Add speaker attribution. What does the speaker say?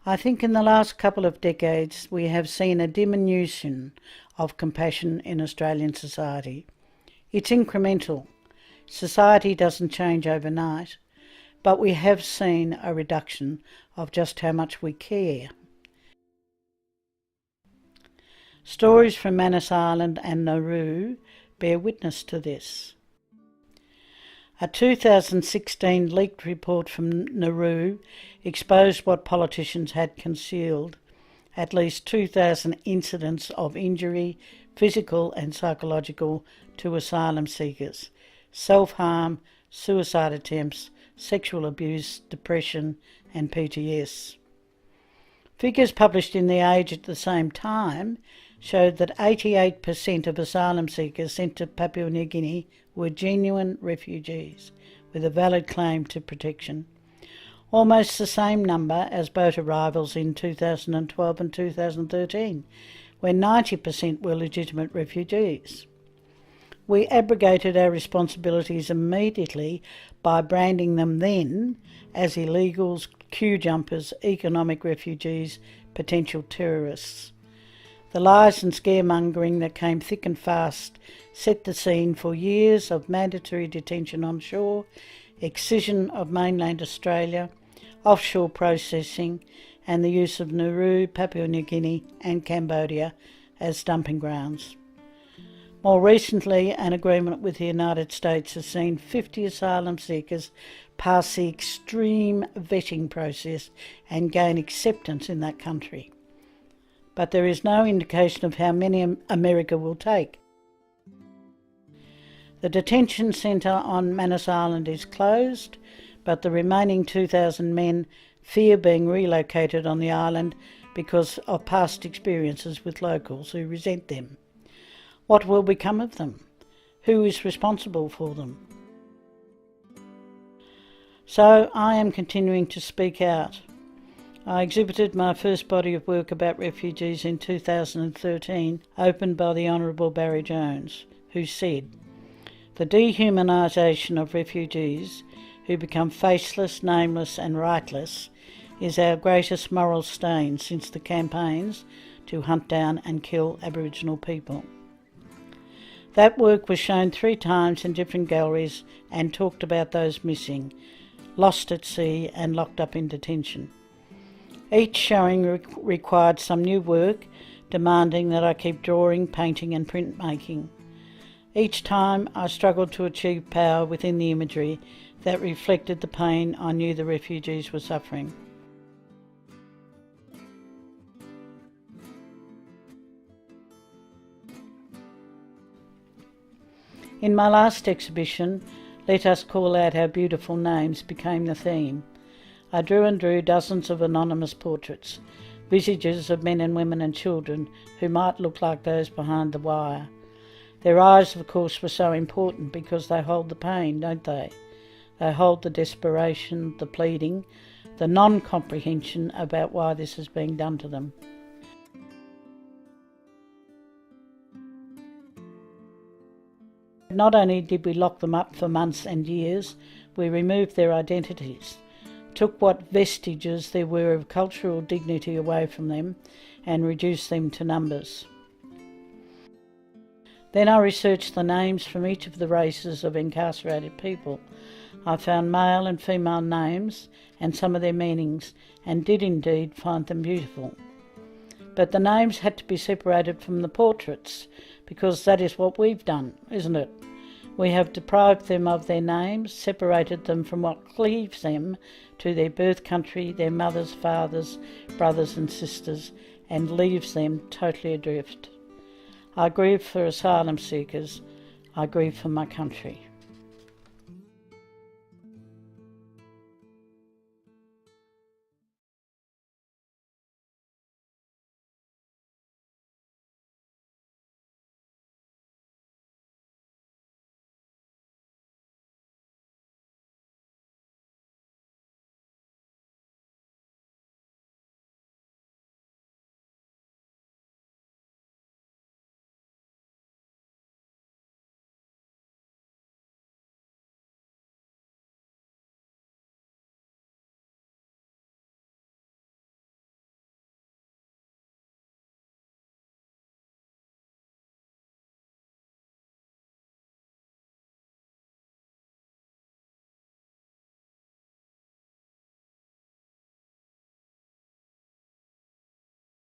Speaker 1: I think in the last couple of decades we have seen a diminution of compassion in Australian society. It's incremental. Society doesn't change overnight, but we have seen a reduction of just how much we care. Stories from Manus Island and Nauru bear witness to this. A 2016 leaked report from Nauru exposed what politicians had concealed: at least 2,000 incidents of injury, physical and psychological, to asylum seekers, self-harm, suicide attempts, sexual abuse, depression and PTS. Figures published in The Age at the same time showed that 88% of asylum seekers sent to Papua New Guinea were genuine refugees with a valid claim to protection, almost the same number as boat arrivals in 2012 and 2013, when 90% were legitimate refugees. We abrogated our responsibilities immediately by branding them then as illegals, queue jumpers, economic refugees, potential terrorists. The lies and scaremongering that came thick and fast set the scene for years of mandatory detention on shore, excision of mainland Australia, offshore processing, and the use of Nauru, Papua New Guinea and Cambodia as dumping grounds. More recently, an agreement with the United States has seen 50 asylum seekers pass the extreme vetting process and gain acceptance in that country. But there is no indication of how many America will take. The detention centre on Manus Island is closed, but the remaining 2,000 men fear being relocated on the island because of past experiences with locals who resent them. What will become of them? Who is responsible for them? So I am continuing to speak out. I exhibited my first body of work about refugees in 2013, opened by the Honourable Barry Jones, who said, "The dehumanisation of refugees, who become faceless, nameless and rightless, is our greatest moral stain since the campaigns to hunt down and kill Aboriginal people." That work was shown 3 times in different galleries and talked about those missing, lost at sea and locked up in detention. Each showing required some new work, demanding that I keep drawing, painting and printmaking. Each time I struggled to achieve power within the imagery that reflected the pain I knew the refugees were suffering. In my last exhibition, Let Us Call Out Our Beautiful Names became the theme. I drew dozens of anonymous portraits, visages of men and women and children who might look like those behind the wire. Their eyes, of course, were so important because they hold the pain, don't they? They hold the desperation, the pleading, the non-comprehension about why this is being done to them. Not only did we lock them up for months and years, we removed their identities, took what vestiges there were of cultural dignity away from them and reduced them to numbers. Then I researched the names from each of the races of incarcerated people. I found male and female names and some of their meanings, and did indeed find them beautiful. But the names had to be separated from the portraits, because that is what we've done, isn't it? We have deprived them of their names, separated them from what cleaves them to their birth country, their mothers, fathers, brothers and sisters, and leaves them totally adrift. I grieve for asylum seekers. I grieve for my country.